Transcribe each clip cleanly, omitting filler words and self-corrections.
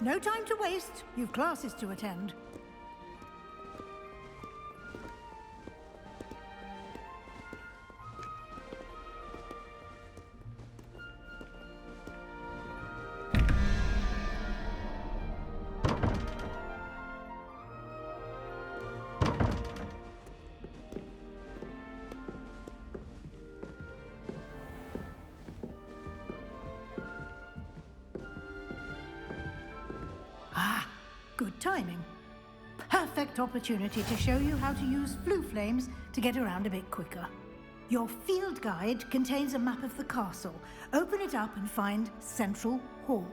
No time to waste. You've classes to attend. Good timing. Perfect opportunity to show you how to use flue flames to get around a bit quicker. Your field guide contains a map of the castle. Open it up and find Central Hall.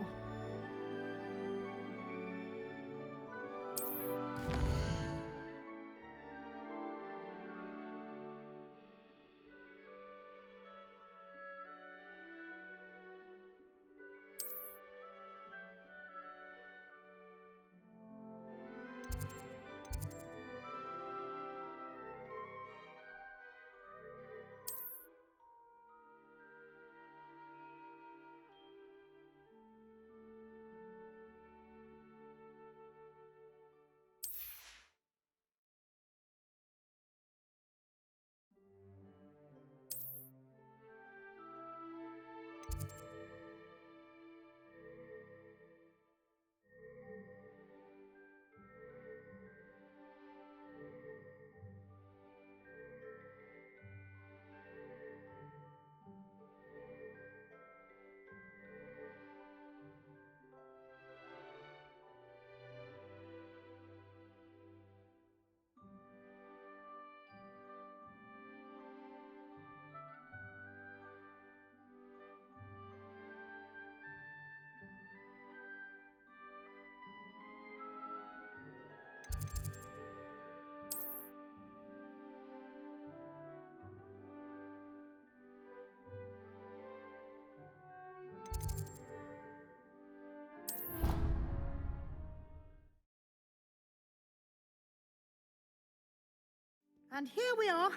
And here we are.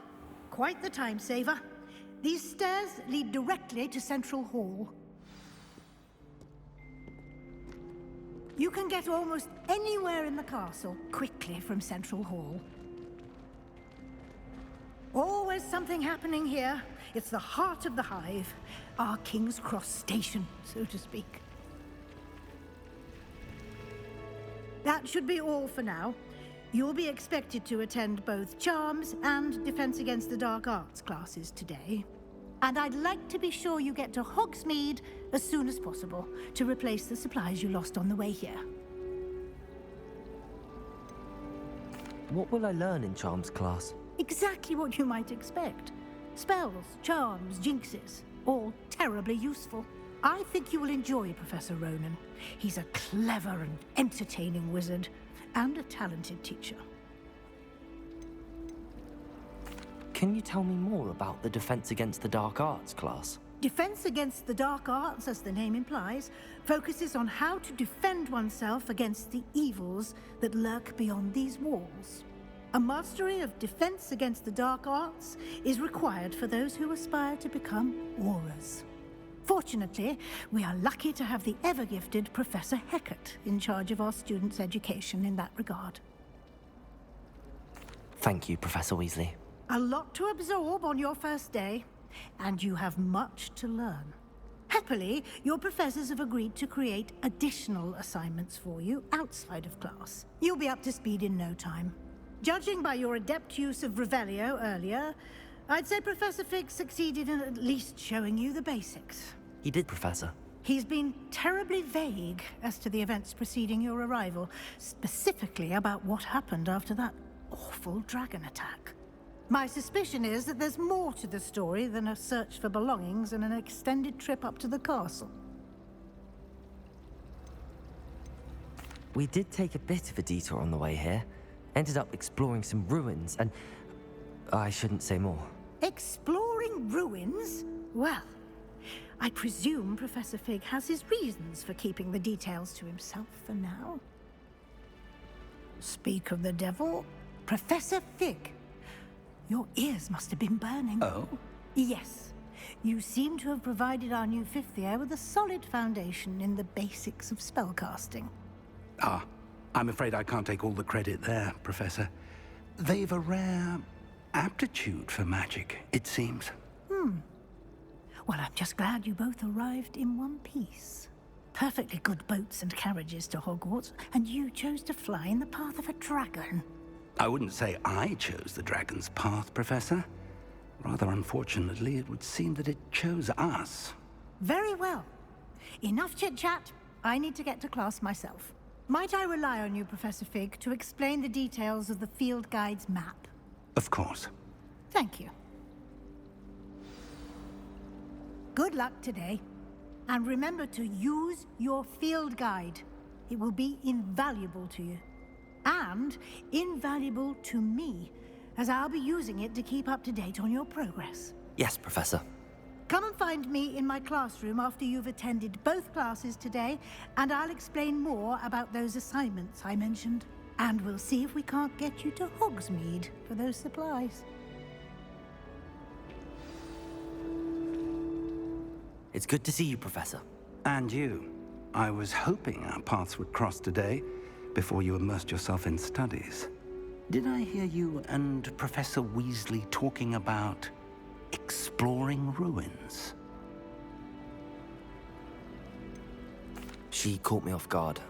Quite the time saver. These stairs lead directly to Central Hall. You can get almost anywhere in the castle quickly from Central Hall. Always something happening here. It's the heart of the hive. Our King's Cross station, so to speak. That should be all for now. You'll be expected to attend both Charms and Defense Against the Dark Arts classes today. And I'd like to be sure you get to Hogsmeade as soon as possible to replace the supplies you lost on the way here. What will I learn in Charms class? Exactly what you might expect. Spells, charms, jinxes, all terribly useful. I think you will enjoy Professor Ronan. He's a clever and entertaining wizard, and a talented teacher. Can you tell me more about the Defense Against the Dark Arts class? Defense Against the Dark Arts, as the name implies, focuses on how to defend oneself against the evils that lurk beyond these walls. A mastery of Defense Against the Dark Arts is required for those who aspire to become aurors. Fortunately, we are lucky to have the ever-gifted Professor Hecat in charge of our students' education in that regard. Thank you, Professor Weasley. A lot to absorb on your first day, and you have much to learn. Happily, your professors have agreed to create additional assignments for you outside of class. You'll be up to speed in no time. Judging by your adept use of Revelio earlier, I'd say Professor Fig succeeded in at least showing you the basics. He did, Professor. He's been terribly vague as to the events preceding your arrival, specifically about what happened after that awful dragon attack. My suspicion is that there's more to the story than a search for belongings and an extended trip up to the castle. We did take a bit of a detour on the way here. Ended up exploring some ruins, and I shouldn't say more. Exploring ruins? Well, I presume Professor Fig has his reasons for keeping the details to himself for now. Speak of the devil, Professor Fig. Your ears must have been burning. Oh? Yes. You seem to have provided our new fifth year with a solid foundation in the basics of spellcasting. Ah, I'm afraid I can't take all the credit there, Professor. They've a rare aptitude for magic, it seems. Well, I'm just glad you both arrived in one piece. Perfectly good boats and carriages to Hogwarts, and you chose to fly in the path of a dragon. I wouldn't say I chose the dragon's path, Professor. Rather unfortunately, it would seem that it chose us. Very well. Enough chit-chat. I need to get to class myself. Might I rely on you, Professor Fig, to explain the details of the field guide's map? Of course. Thank you. Good luck today. And remember to use your field guide. It will be invaluable to you. And invaluable to me, as I'll be using it to keep up to date on your progress. Yes, Professor. Come and find me in my classroom after you've attended both classes today, and I'll explain more about those assignments I mentioned. And we'll see if we can't get you to Hogsmeade for those supplies. It's good to see you, Professor. And you. I was hoping our paths would cross today, before you immersed yourself in studies. Did I hear you and Professor Weasley talking about exploring ruins? She caught me off guard.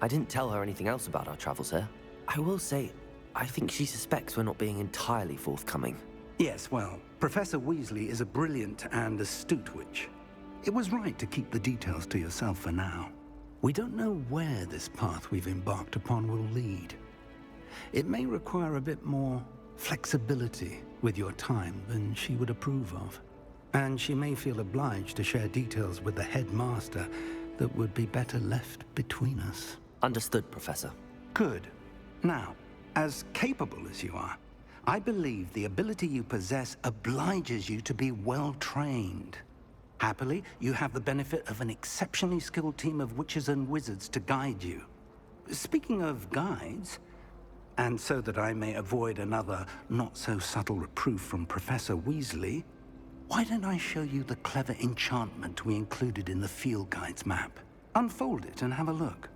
I didn't tell her anything else about our travels here. I will say, I think she suspects we're not being entirely forthcoming. Yes, well, Professor Weasley is a brilliant and astute witch. It was right to keep the details to yourself for now. We don't know where this path we've embarked upon will lead. It may require a bit more flexibility with your time than she would approve of. And she may feel obliged to share details with the headmaster that would be better left between us. Understood, Professor. Good. Now, as capable as you are, I believe the ability you possess obliges you to be well trained. Happily, you have the benefit of an exceptionally skilled team of witches and wizards to guide you. Speaking of guides, and so that I may avoid another not-so-subtle reproof from Professor Weasley, why don't I show you the clever enchantment we included in the field guide's map? Unfold it and have a look.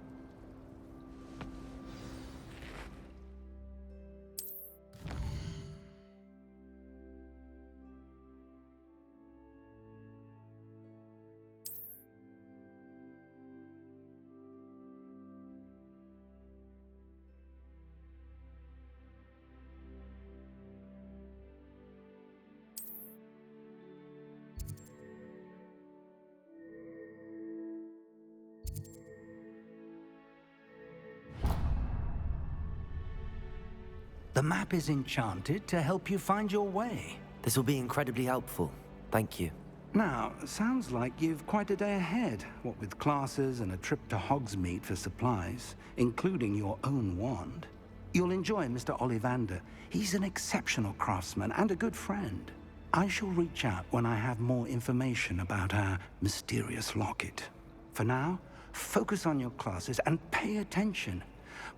The map is enchanted to help you find your way. This will be incredibly helpful. Thank you. Now, sounds like you've quite a day ahead, what with classes and a trip to Hogsmeade for supplies, including your own wand. You'll enjoy Mr. Ollivander. He's an exceptional craftsman and a good friend. I shall reach out when I have more information about our mysterious locket. For now, focus on your classes and pay attention.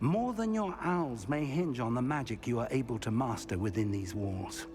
More than your owls may hinge on the magic you are able to master within these walls.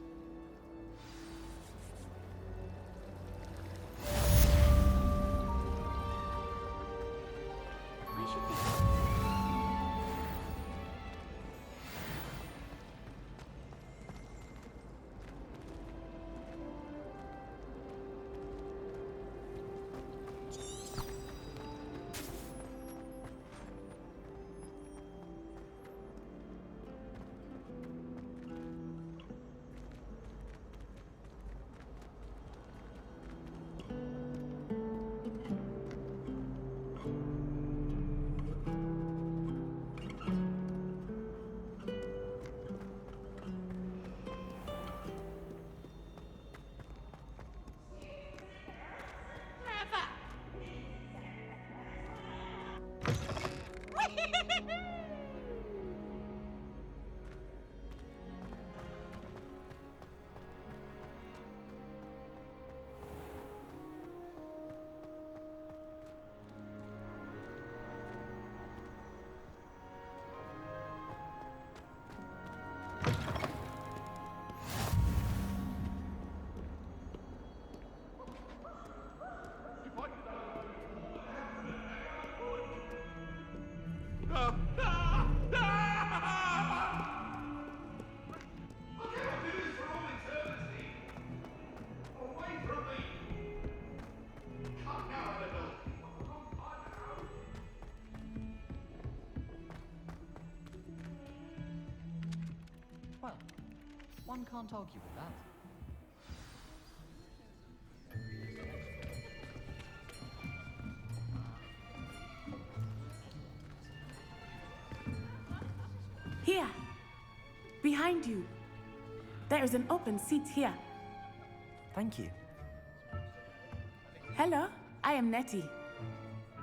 One can't argue with that. Here, behind you. There is an open seat here. Thank you. Hello, I am Nettie.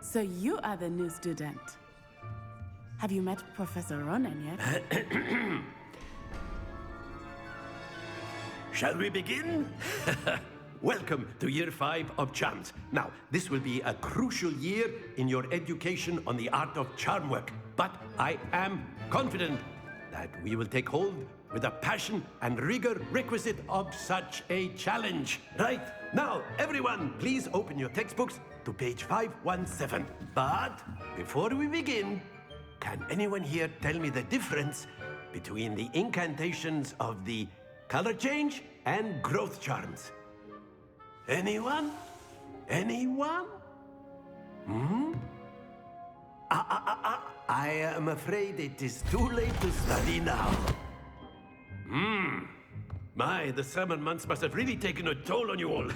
So you are the new student. Have you met Professor Ronan yet? Shall we begin? Welcome to Year 5 of Charms. Now, this will be a crucial year in your education on the art of charm work. But I am confident that we will take hold with the passion and rigor requisite of such a challenge. Right, now, everyone, please open your textbooks to page 517. But before we begin, can anyone here tell me the difference between the incantations of the color change and growth charms? Anyone? Anyone? I am afraid it is too late to study now. My, the summer months must have really taken a toll on you all.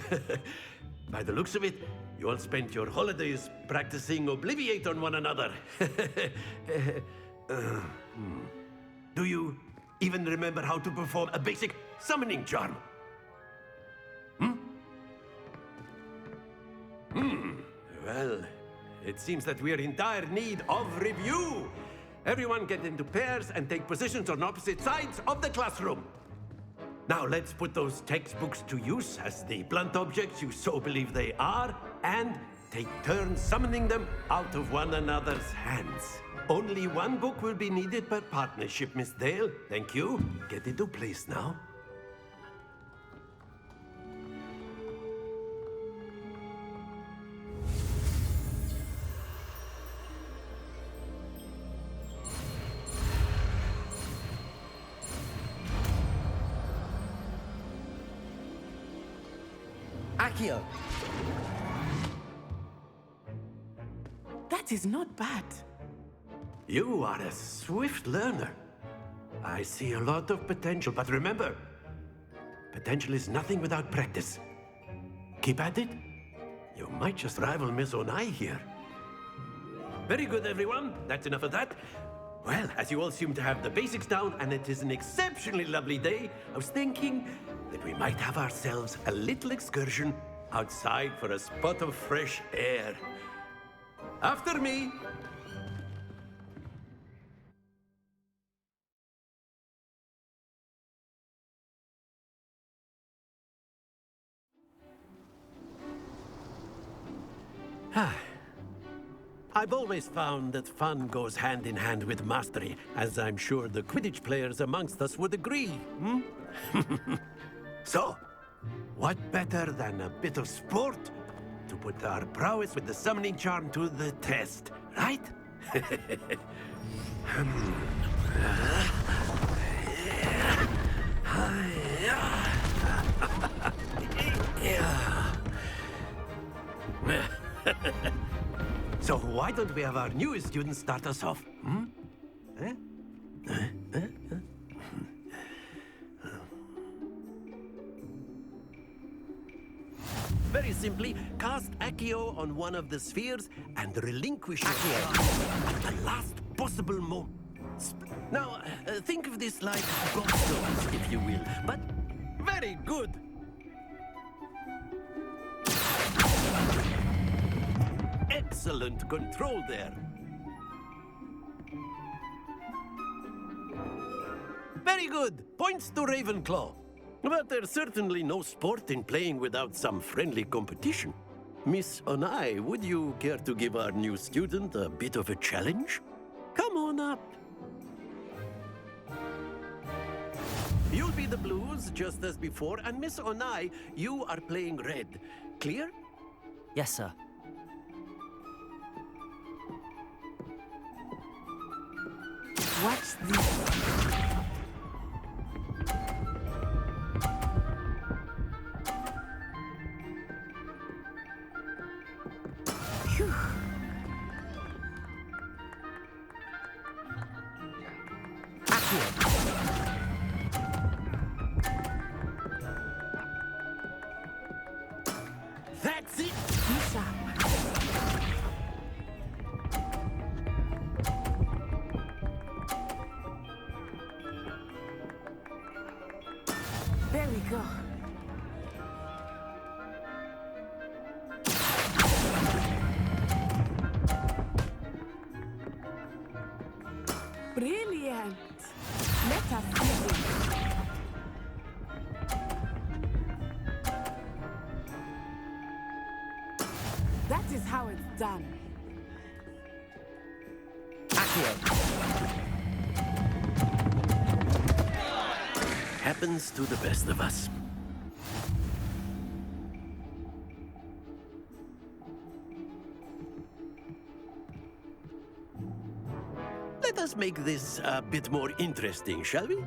By the looks of it, you all spent your holidays practicing Obliviate on one another. Do you even remember how to perform a basic summoning charm? Well, it seems that we are in dire need of review. Everyone get into pairs and take positions on opposite sides of the classroom. Now let's put those textbooks to use as the blunt objects you so believe they are, and take turns summoning them out of one another's hands. Only one book will be needed per partnership, Miss Dale. Thank you. Get into place now. Accio! That is not bad. You are a swift learner. I see a lot of potential, but remember, potential is nothing without practice. Keep at it. You might just rival Miss Onai here. Very good, everyone. That's enough of that. Well, as you all seem to have the basics down, and it is an exceptionally lovely day, I was thinking that we might have ourselves a little excursion outside for a spot of fresh air. After me. I've always found that fun goes hand in hand with mastery, as I'm sure the Quidditch players amongst us would agree. So, what better than a bit of sport to put our prowess with the summoning charm to the test, right? So why don't we have our newest student start us off? Very simply, cast Accio on one of the spheres and relinquish Accio at the last possible moment. Now, think of this like gobstones, if you will, but very good. Excellent control there. Very good. Points to Ravenclaw. But there's certainly no sport in playing without some friendly competition. Miss Onai, would you care to give our new student a bit of a challenge? Come on up. You'll be the blues, just as before, and Miss Onai, you are playing red. Clear? Yes, sir. Watch this. Phew. Brilliant! Let us see this. That is how it's done. Happens to the best of us. Let us make this a bit more interesting, shall we?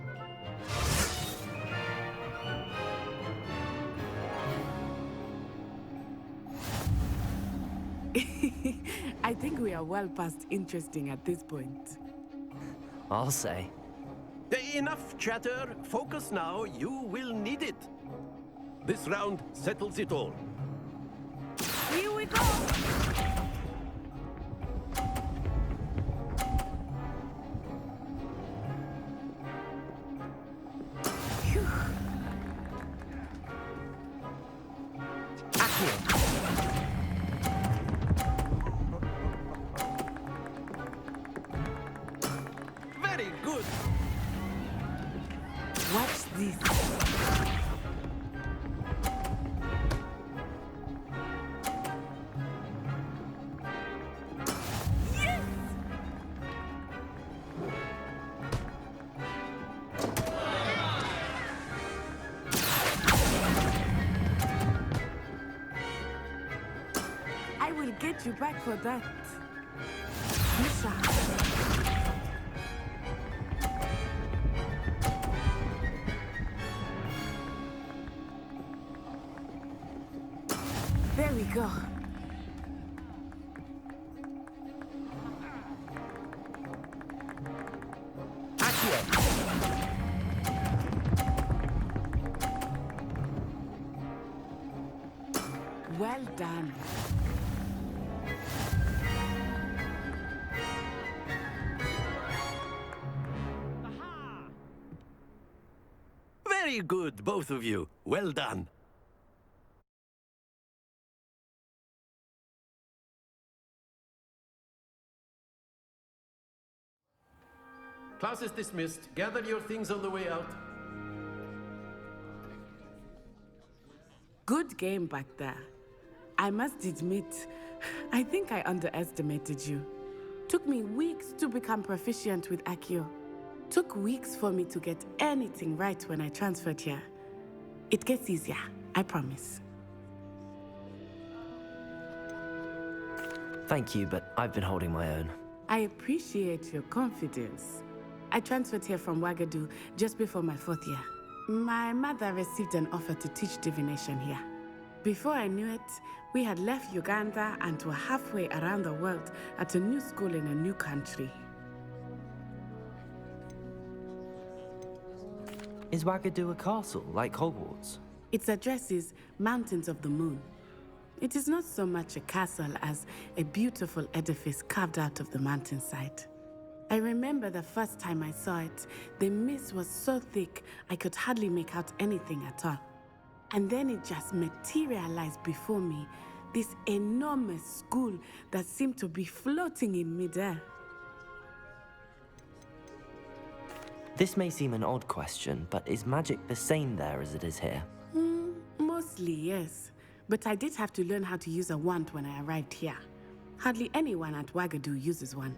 I think we are well past interesting at this point. I'll say. Enough chatter. Focus now. You will need it. This round settles it all. Here we go! Very good. Watch this. Yes! I will get you back for that. Misha. There we go. Well done. Very good, both of you. Well done. Class is dismissed. Gather your things on the way out. Good game back there. I must admit, I think I underestimated you. Took me weeks to become proficient with Accio. Took weeks for me to get anything right when I transferred here. It gets easier, I promise. Thank you, but I've been holding my own. I appreciate your confidence. I transferred here from Wagadu just before my 4th year. My mother received an offer to teach divination here. Before I knew it, we had left Uganda and were halfway around the world at a new school in a new country. Is Wagadu a castle, like Hogwarts? Its address is Mountains of the Moon. It is not so much a castle as a beautiful edifice carved out of the mountainside. I remember the first time I saw it, the mist was so thick I could hardly make out anything at all. And then it just materialized before me, this enormous school that seemed to be floating in midair. This may seem an odd question, but is magic the same there as it is here? Mostly, yes. But I did have to learn how to use a wand when I arrived here. Hardly anyone at Wagadu uses one.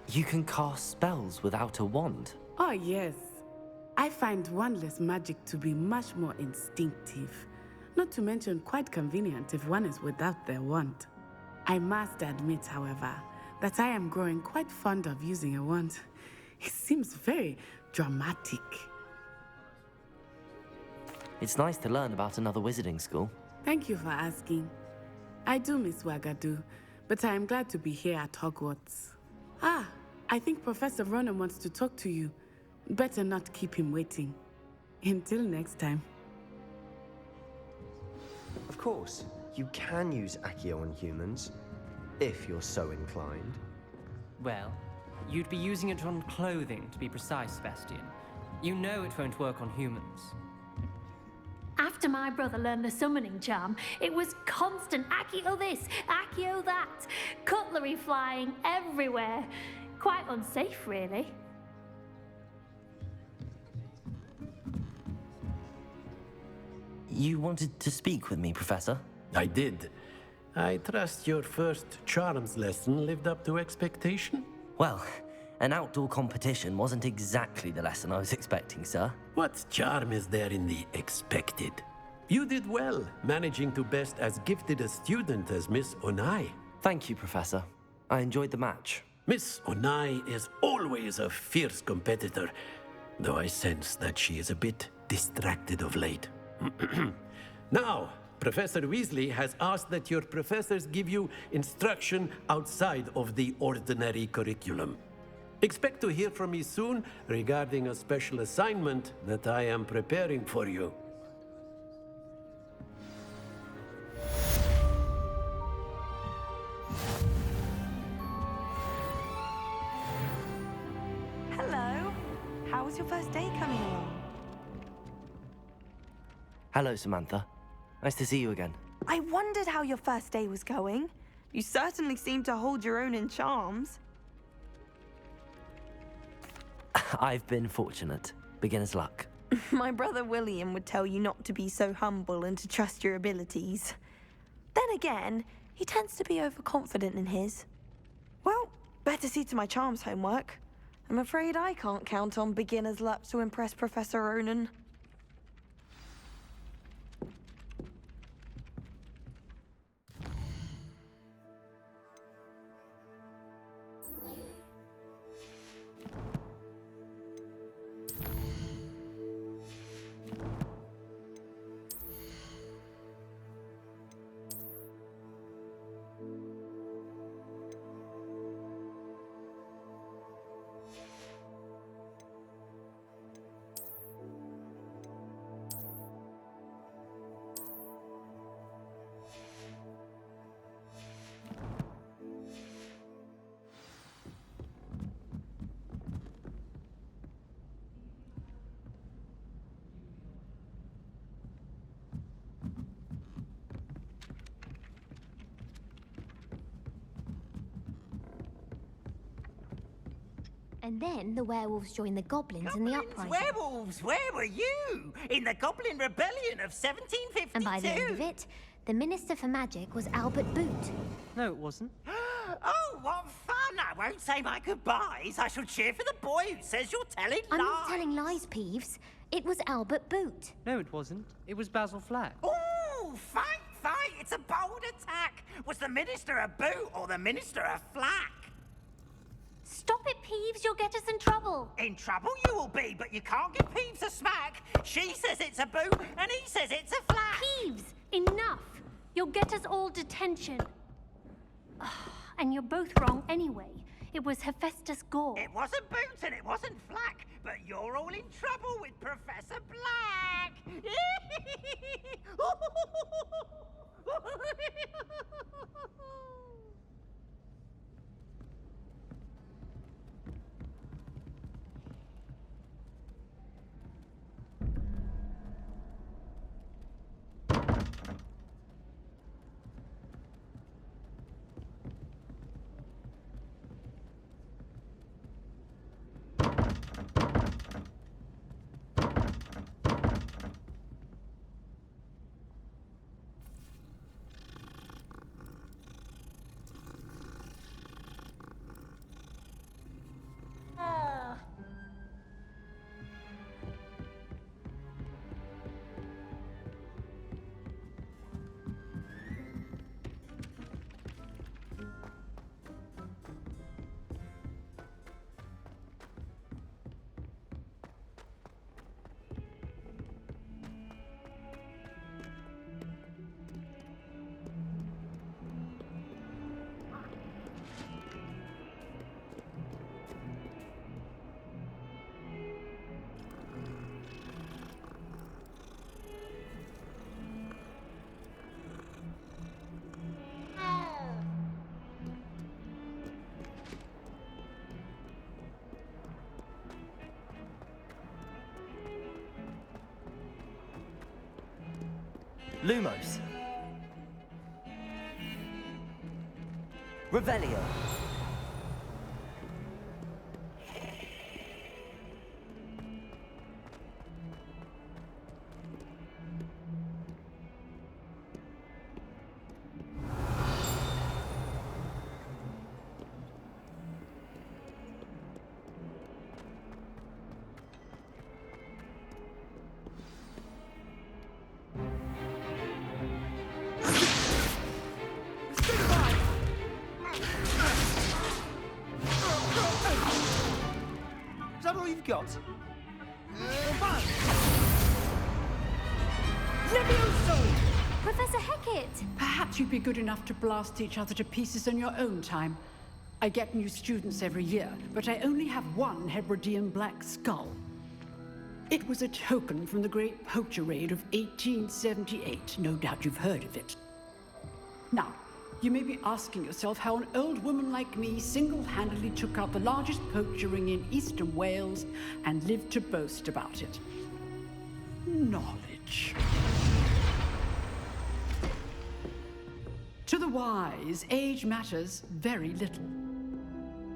You can cast spells without a wand? Oh, yes. I find wandless magic to be much more instinctive. Not to mention quite convenient if one is without their wand. I must admit, however, that I am growing quite fond of using a wand. It seems very dramatic. It's nice to learn about another wizarding school. Thank you for asking. I do miss Wagadu, but I am glad to be here at Hogwarts. Ah, I think Professor Ronan wants to talk to you. Better not keep him waiting. Until next time. Of course, you can use Accio on humans, if you're so inclined. Well, you'd be using it on clothing, to be precise, Sebastian. You know it won't work on humans. After After my brother learned the summoning charm, it was constant Accio this, Accio that, cutlery flying everywhere. Quite unsafe, really. You wanted to speak with me, Professor? I did. I trust your first charms lesson lived up to expectation? Well, an outdoor competition wasn't exactly the lesson I was expecting, sir. What charm is there in the expected? You did well, managing to best as gifted a student as Miss Onai. Thank you, Professor. I enjoyed the match. Miss Onai is always a fierce competitor, though I sense that she is a bit distracted of late. Now, Professor Weasley has asked that your professors give you instruction outside of the ordinary curriculum. Expect to hear from me soon regarding a special assignment that I am preparing for you. Hello. How was your first day coming along? Hello, Samantha. Nice to see you again. I wondered how your first day was going. You certainly seem to hold your own in charms. I've been fortunate. Beginner's luck. My brother William would tell you not to be so humble and to trust your abilities. Then again, he tends to be overconfident in his. Well, better see to my charms homework. I'm afraid I can't count on beginner's luck to impress Professor Ronan. And then the werewolves joined the goblins in the uprising. Werewolves, where were you? In the Goblin Rebellion of 1752? And by the end of it, the Minister for Magic was Albert Boot. No, it wasn't. Oh, what fun! I won't say my goodbyes. I shall cheer for the boy who says you're telling I'm lies. not telling lies, Peeves. It was Albert Boot. No, it wasn't. It was Basil Flack. Oh, fight, fight! It's a bold attack. Was the Minister a boot or the Minister a flack? Stop it, Peeves, you'll get us in trouble. In trouble you will be, but you can't give Peeves a smack. She says it's a boot, and he says it's a flack. Peeves, enough. You'll get us all detention. And you're both wrong anyway. It was Hephaestus Gore. It wasn't boot and it wasn't flack, but you're all in trouble with Professor Black. Lumos. Revelio. Is that all you've got? Levioso! Professor Hecat! Perhaps you'd be good enough to blast each other to pieces on your own time. I get new students every year, but I only have one Hebridean black skull. It was a token from the Great Poacher Raid of 1878. No doubt you've heard of it. Now, you may be asking yourself how an old woman like me single-handedly took out the largest poacher ring in eastern Wales and lived to boast about it. Knowledge. To the wise, age matters very little.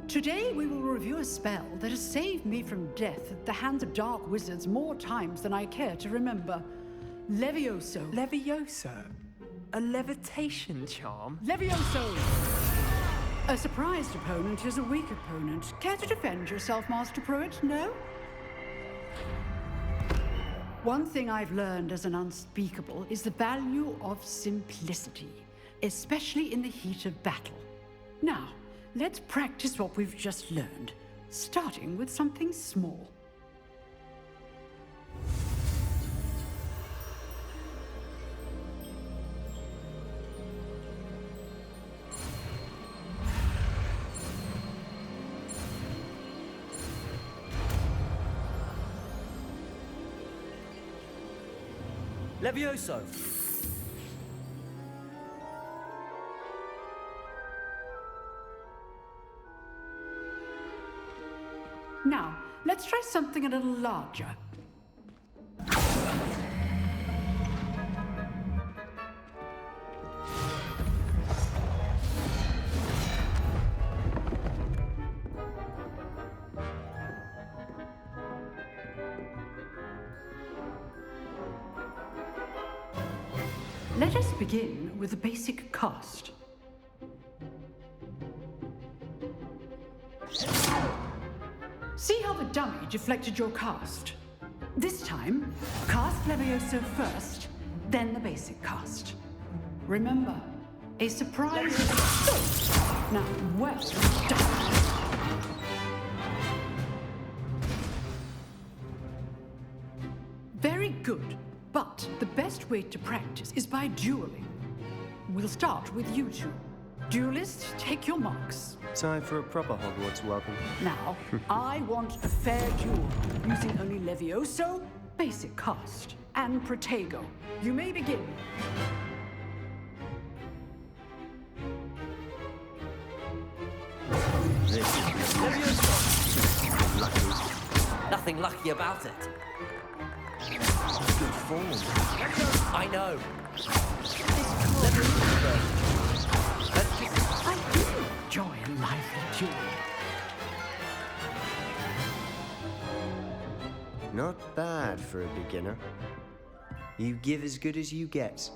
Today we will review a spell that has saved me from death at the hands of dark wizards more times than I care to remember. Levioso. Levioso? A levitation charm? Levioso! A surprised opponent is a weak opponent. Care to defend yourself, Master Pruitt? No? One thing I've learned as an unspeakable is the value of simplicity, especially in the heat of battle. Now, let's practice what we've just learned, starting with something small. Levioso. Now, let's try something a little larger. Let us begin with the basic cast. See how the dummy deflected your cast? This time, cast Levioso first, then the basic cast. Remember, a surprise... Now, well done. Very good, but the best way to practice is by dueling. We'll start with you two. Duelists, take your marks. Time for a proper Hogwarts welcome. Now, I want a fair duel, using only Levioso, basic cast, and Protego. You may begin. Levioso. Lucky. Nothing lucky about it. Good form. I know. I do enjoy a lively duel. Not bad for a beginner. You give as good as you get.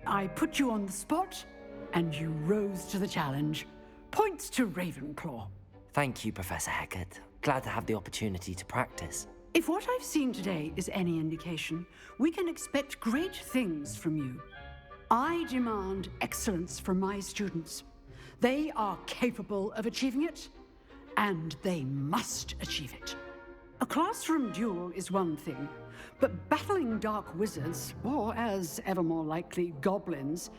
I put you on the spot, and you rose to the challenge. Points to Ravenclaw. Thank you, Professor Hecat. Glad to have the opportunity to practice. If what I've seen today is any indication, we can expect great things from you. I demand excellence from my students. They are capable of achieving it, and they must achieve it. A classroom duel is one thing, but battling dark wizards, or as ever more likely, goblins,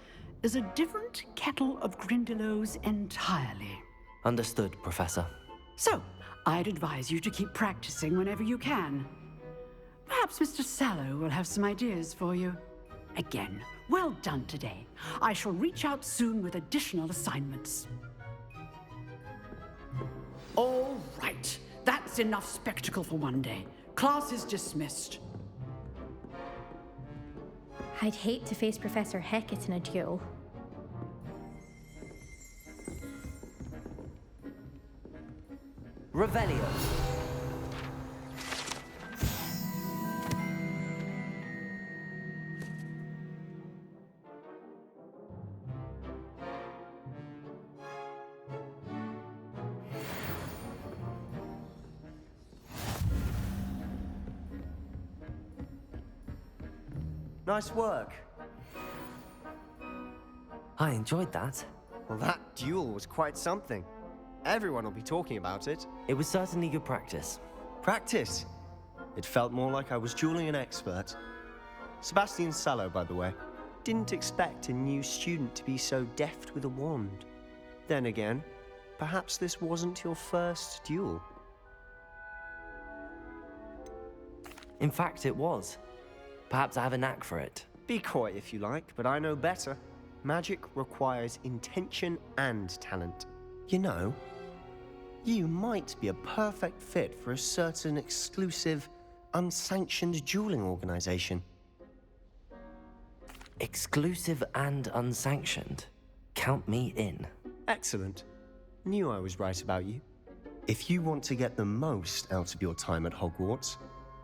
is a different kettle of Grindylows entirely. Understood, Professor. So, I'd advise you to keep practicing whenever you can. Perhaps Mr. Sallow will have some ideas for you. Again, well done today. I shall reach out soon with additional assignments. All right. That's enough spectacle for one day. Class is dismissed. I'd hate to face Professor Hecat in a duel. Revelio. Nice work. I enjoyed that. Well, that duel was quite something. Everyone will be talking about it. It was certainly good practice. Practice? It felt more like I was dueling an expert. Sebastian Sallow, by the way. Didn't expect a new student to be so deft with a wand. Then again, perhaps this wasn't your first duel. In fact, it was. Perhaps I have a knack for it. Be coy if you like, but I know better. Magic requires intention and talent. You know, you might be a perfect fit for a certain exclusive, unsanctioned dueling organization. Exclusive and unsanctioned. Count me in. Excellent. Knew I was right about you. If you want to get the most out of your time at Hogwarts,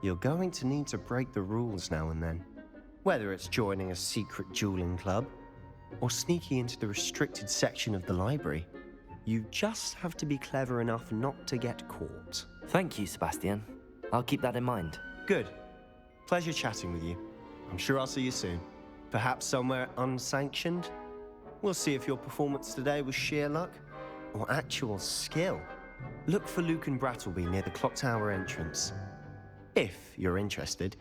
you're going to need to break the rules now and then. Whether it's joining a secret dueling club, or sneaking into the restricted section of the library, you just have to be clever enough not to get caught. Thank you, Sebastian. I'll keep that in mind. Good. Pleasure chatting with you. I'm sure I'll see you soon. Perhaps somewhere unsanctioned? We'll see if your performance today was sheer luck or actual skill. Look for Luke and Brattleby near the clock tower entrance. If you're interested.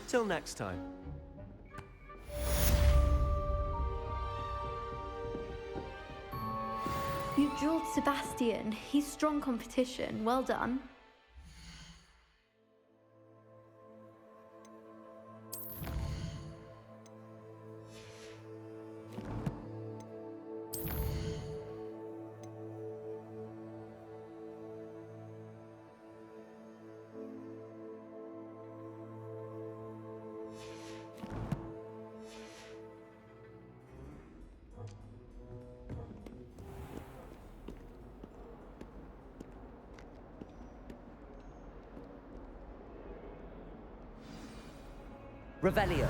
Till next time. You dueled Sebastian. He's strong competition. Well done. Revelio.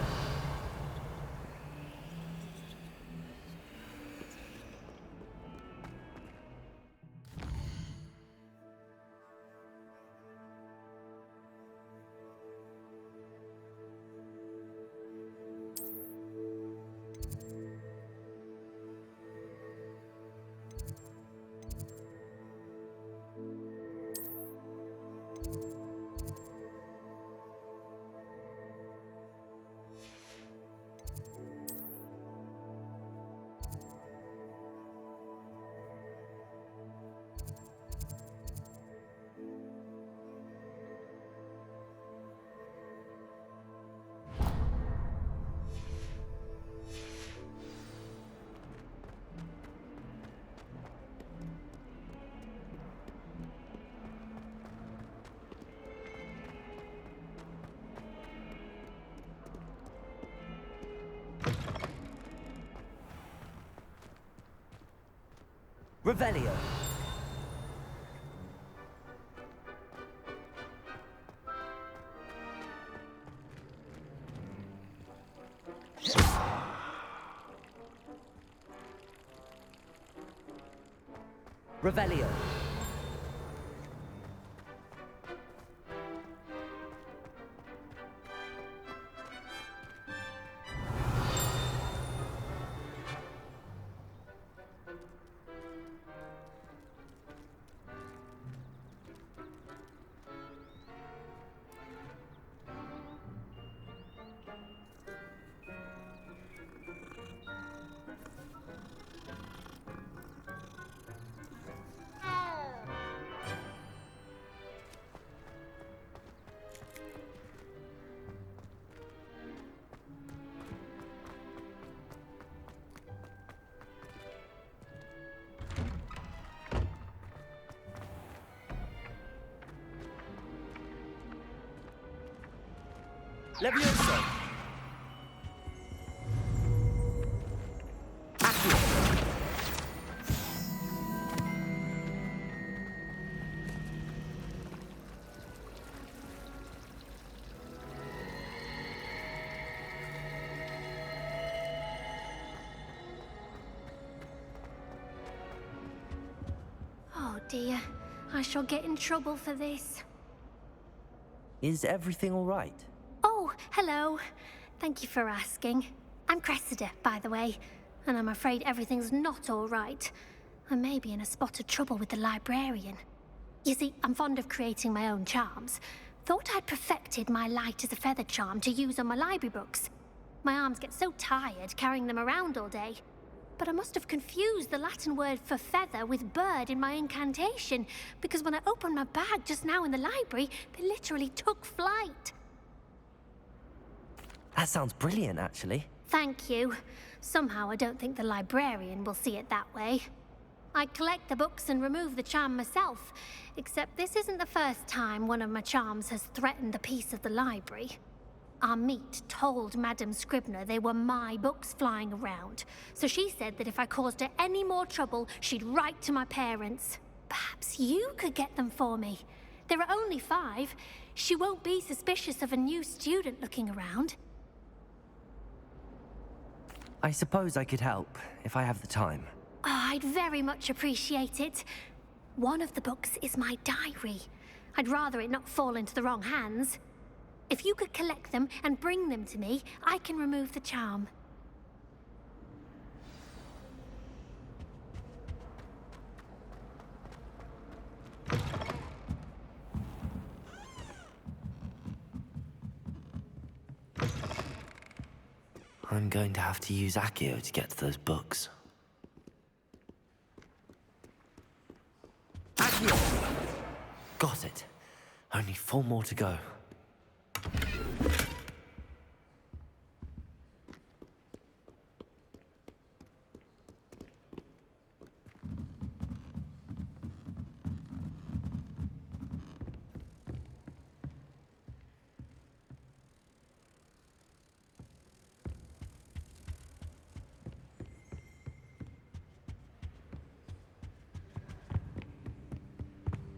Revelio. Revelio. Levioso! Oh dear, I shall get in trouble for this. Is everything all right? Oh, hello. Thank you for asking. I'm Cressida, by the way, and I'm afraid everything's not all right. I may be in a spot of trouble with the librarian. You see, I'm fond of creating my own charms. Thought I'd perfected my light as a feather charm to use on my library books. My arms get so tired carrying them around all day. But I must have confused the Latin word for feather with bird in my incantation, because when I opened my bag just now in the library, they literally took flight. That sounds brilliant, actually. Thank you. Somehow I don't think the librarian will see it that way. I collect the books and remove the charm myself, except this isn't the first time one of my charms has threatened the peace of the library. Our meet told Madame Scribner they were my books flying around, so she said that if I caused her any more trouble, she'd write to my parents. Perhaps you could get them for me. There are only 5. She won't be suspicious of a new student looking around. I suppose I could help, if I have the time. Oh, I'd very much appreciate it. One of the books is my diary. I'd rather it not fall into the wrong hands. If you could collect them and bring them to me, I can remove the charm. I'm going to have to use Accio to get to those books. Accio! Got it. Only 4 more to go.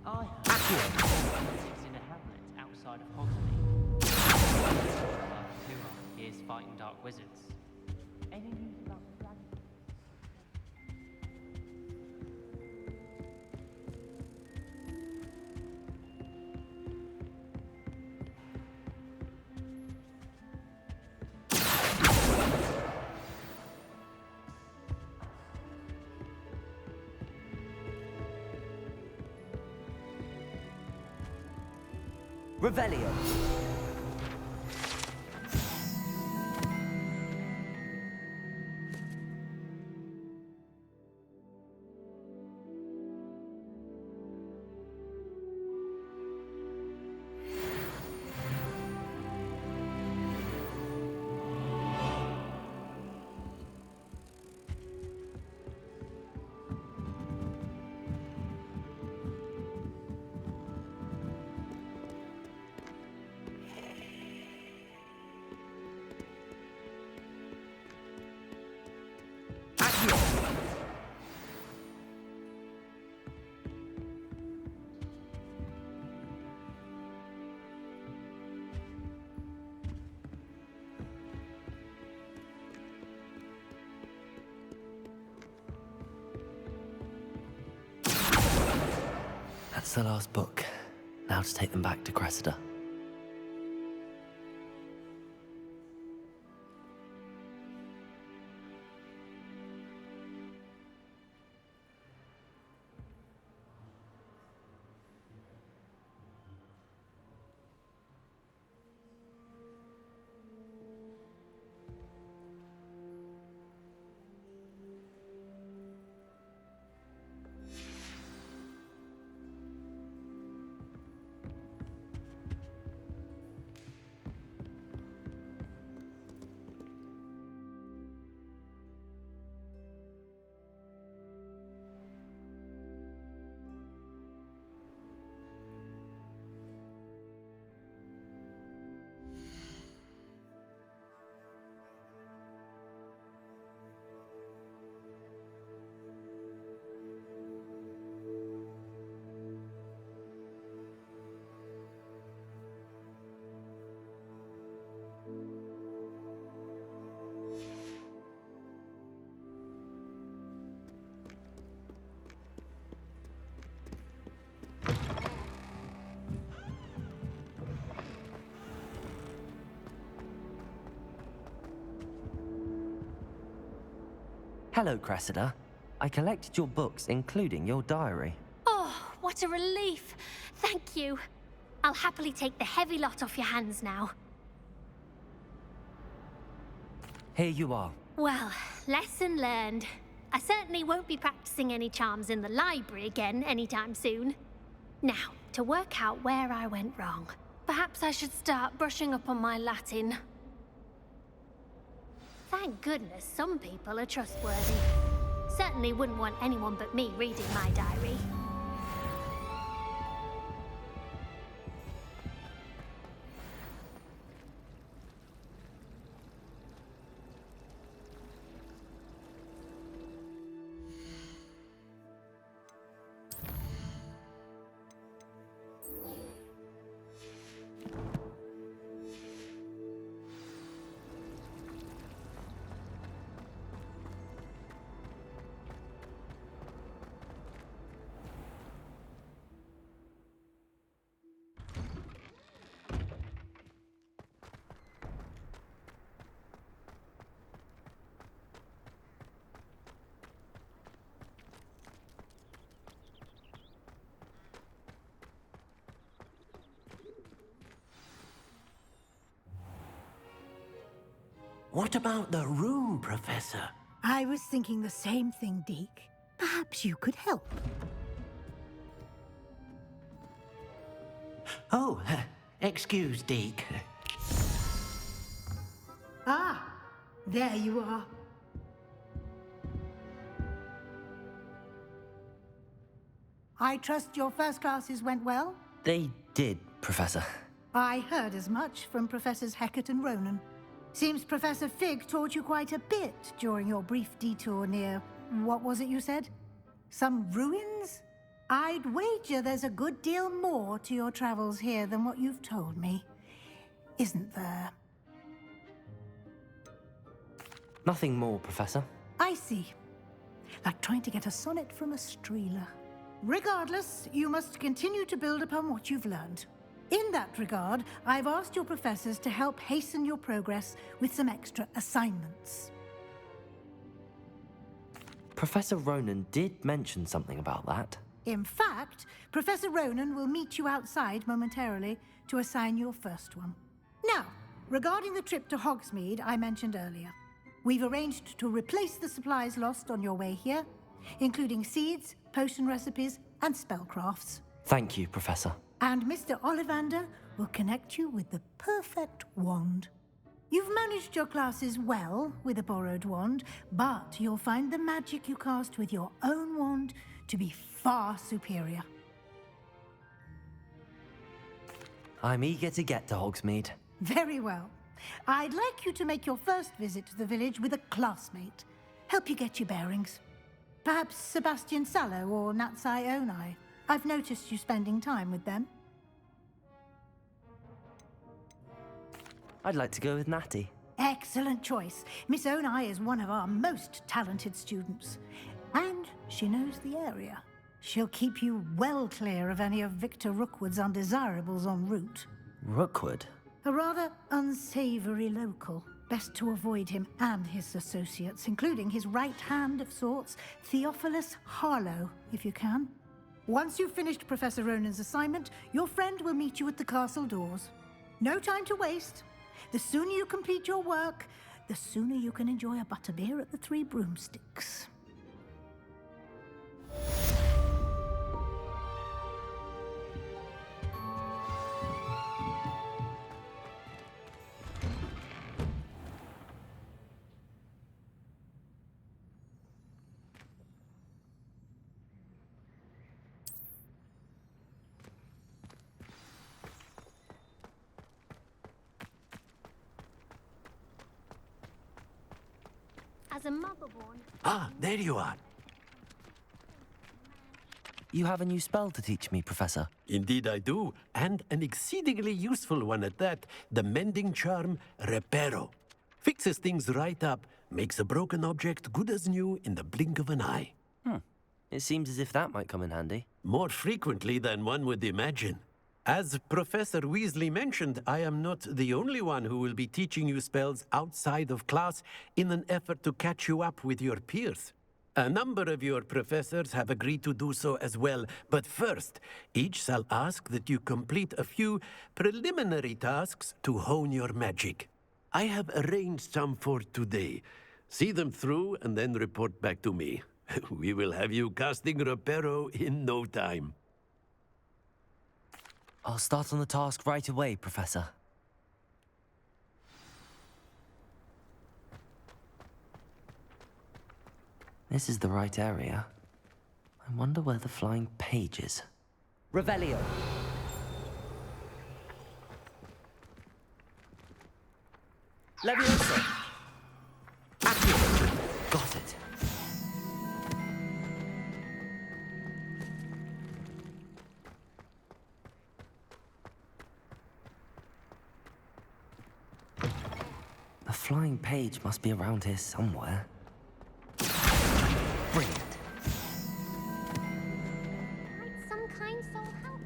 I heard it's in a hamlet outside of Hogsmeade. Who are fierce fighting dark wizards. Any news about the dragon? Revelio. That's the last book. Now to take them back to Cressida. Hello, Cressida. I collected your books, including your diary. Oh, what a relief. Thank you. I'll happily take the heavy lot off your hands now. Here you are. Well, lesson learned. I certainly won't be practicing any charms in the library again anytime soon. Now, to work out where I went wrong. Perhaps I should start brushing up on my Latin. Thank goodness some people are trustworthy. Certainly wouldn't want anyone but me reading my diary. What about the room, Professor? I was thinking the same thing, Deke. Perhaps you could help. Oh, excuse, Deke. Ah, there you are. I trust your first classes went well? They did, Professor. I heard as much from Professors Hecat and Ronan. Seems Professor Fig taught you quite a bit during your brief detour near... what was it you said? Some ruins? I'd wager there's a good deal more to your travels here than what you've told me. Isn't there? Nothing more, Professor. I see. Like trying to get a sonnet from a streeler. Regardless, you must continue to build upon what you've learned. In that regard, I've asked your professors to help hasten your progress with some extra assignments. Professor Ronan did mention something about that. In fact, Professor Ronan will meet you outside momentarily to assign your first one. Now, regarding the trip to Hogsmeade I mentioned earlier, we've arranged to replace the supplies lost on your way here, including seeds, potion recipes, and spellcrafts. Thank you, Professor. And Mr. Ollivander will connect you with the perfect wand. You've managed your classes well with a borrowed wand, but you'll find the magic you cast with your own wand to be far superior. I'm eager to get to Hogsmeade. Very well. I'd like you to make your first visit to the village with a classmate. Help you get your bearings. Perhaps Sebastian Sallow or Natsai Onai. I've noticed you spending time with them. I'd like to go with Natty. Excellent choice. Miss Onai is one of our most talented students. And she knows the area. She'll keep you well clear of any of Victor Rookwood's undesirables en route. Rookwood? A rather unsavory local. Best to avoid him and his associates, including his right hand of sorts, Theophilus Harlow, if you can. Once you've finished Professor Ronan's assignment, your friend will meet you at the castle doors. No time to waste. The sooner you complete your work, the sooner you can enjoy a butterbeer at the Three Broomsticks. As a mother-born... Ah, there you are. You have a new spell to teach me, Professor. Indeed I do, and an exceedingly useful one at that. The Mending charm, Reparo. Fixes things right up, makes a broken object good as new in the blink of an eye. It seems as if that might come in handy. More frequently than one would imagine. As Professor Weasley mentioned, I am not the only one who will be teaching you spells outside of class in an effort to catch you up with your peers. A number of your professors have agreed to do so as well, but first, each shall ask that you complete a few preliminary tasks to hone your magic. I have arranged some for today. See them through and then report back to me. We will have you casting Reparo in no time. I'll start on the task right away, Professor. This is the right area. I wonder where the flying page is. Revelio! Leviosa! Accio! Got it. The flying page must be around here somewhere. Brilliant. Might some kind soul help me?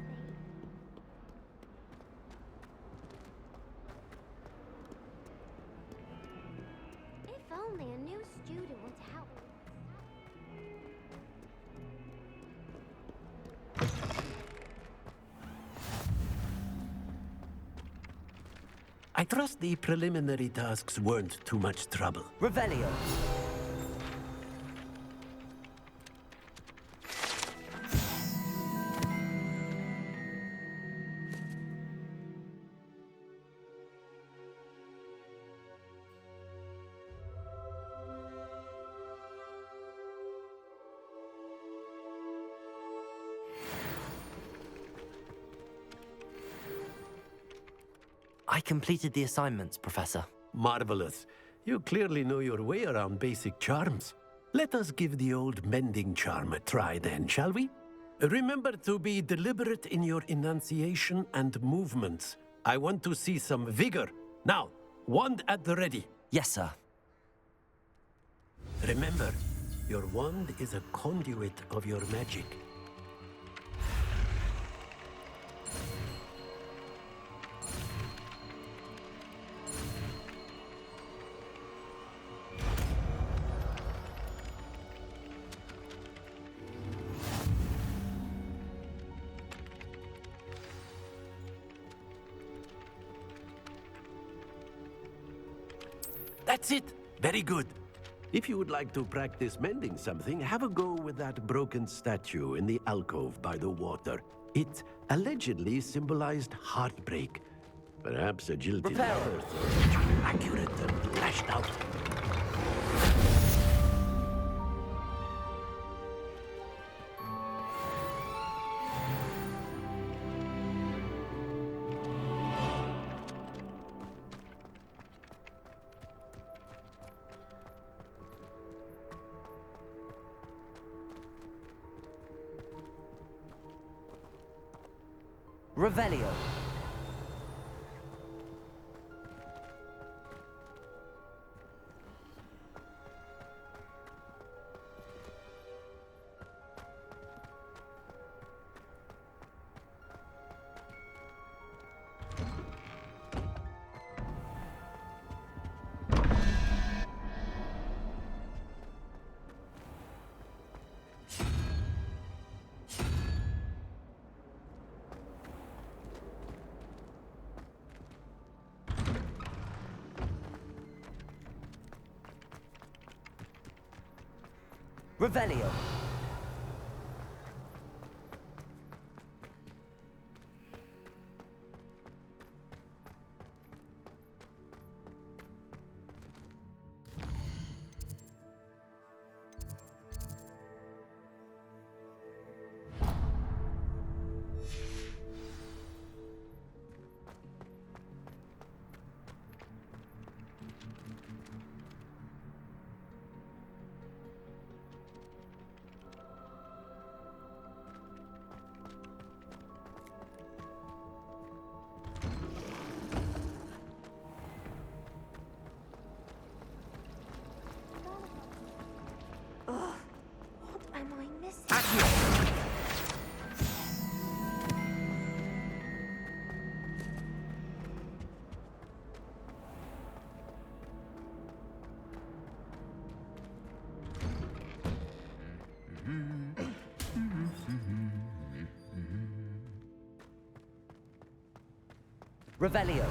If only a new student would help. I trust the preliminary tasks weren't too much trouble. Revelio! I completed the assignments, Professor. Marvelous. You clearly know your way around basic charms. Let us give the old mending charm a try then, shall we? Remember to be deliberate in your enunciation and movements. I want to see some vigor. Now, wand at the ready. Yes, sir. Remember, your wand is a conduit of your magic. That's it! Very good. If you would like to practice mending something, have a go with that broken statue in the alcove by the water. It allegedly symbolized heartbreak. Perhaps a jilted lover thought accurate and lashed out. Revelio. Revelio. Revelio.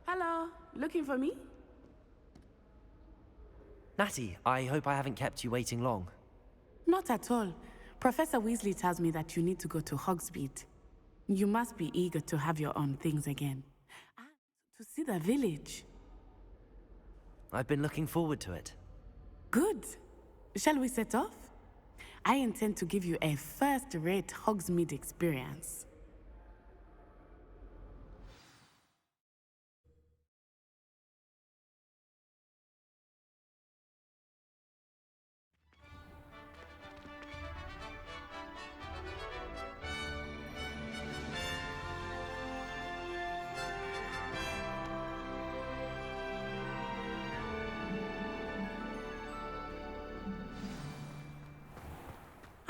Hello, looking for me? Natty, I hope I haven't kept you waiting long. Not at all. Professor Weasley tells me that you need to go to Hogsmeade. You must be eager to have your own things again. And to see the village. I've been looking forward to it. Good. Shall we set off? I intend to give you a first-rate Hogsmeade experience.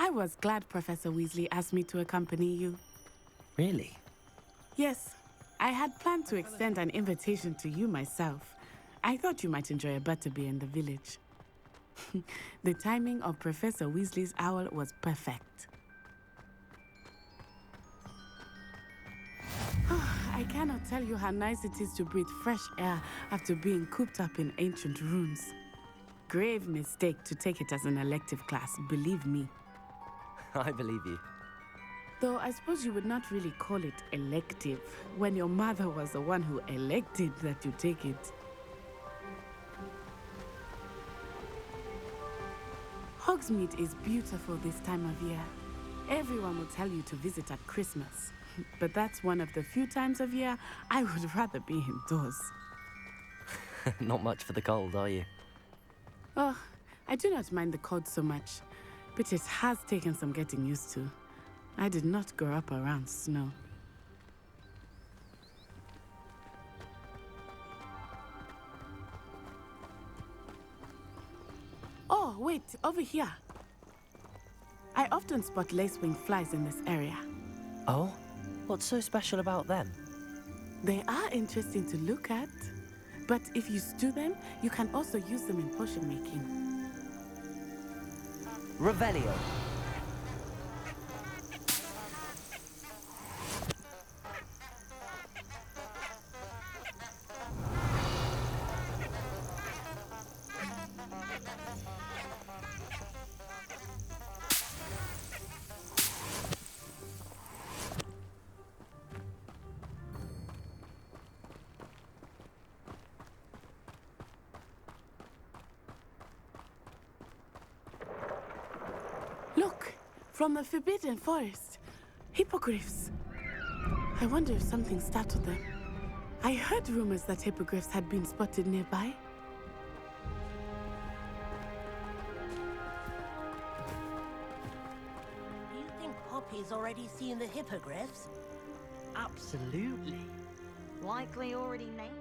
I was glad Professor Weasley asked me to accompany you. Really? Yes, I had planned to extend an invitation to you myself. I thought you might enjoy a butterbeer in the village. The timing of Professor Weasley's owl was perfect. I cannot tell you how nice it is to breathe fresh air after being cooped up in ancient ruins. Grave mistake to take it as an elective class, believe me. I believe you. Though I suppose you would not really call it elective when your mother was the one who elected that you take it. Hogsmeade is beautiful this time of year. Everyone will tell you to visit at Christmas. But that's one of the few times of year I would rather be indoors. Not much for the cold, are you? Oh, I do not mind the cold so much, but it has taken some getting used to. I did not grow up around snow. Oh, wait, over here. I often spot lacewing flies in this area. Oh? What's so special about them? They are interesting to look at, but if you stew them, you can also use them in potion making. Revelio. Look, from the Forbidden Forest. Hippogriffs. I wonder if something startled them. I heard rumors that hippogriffs had been spotted nearby. Do you think Poppy's already seen the hippogriffs? Absolutely. Likely already named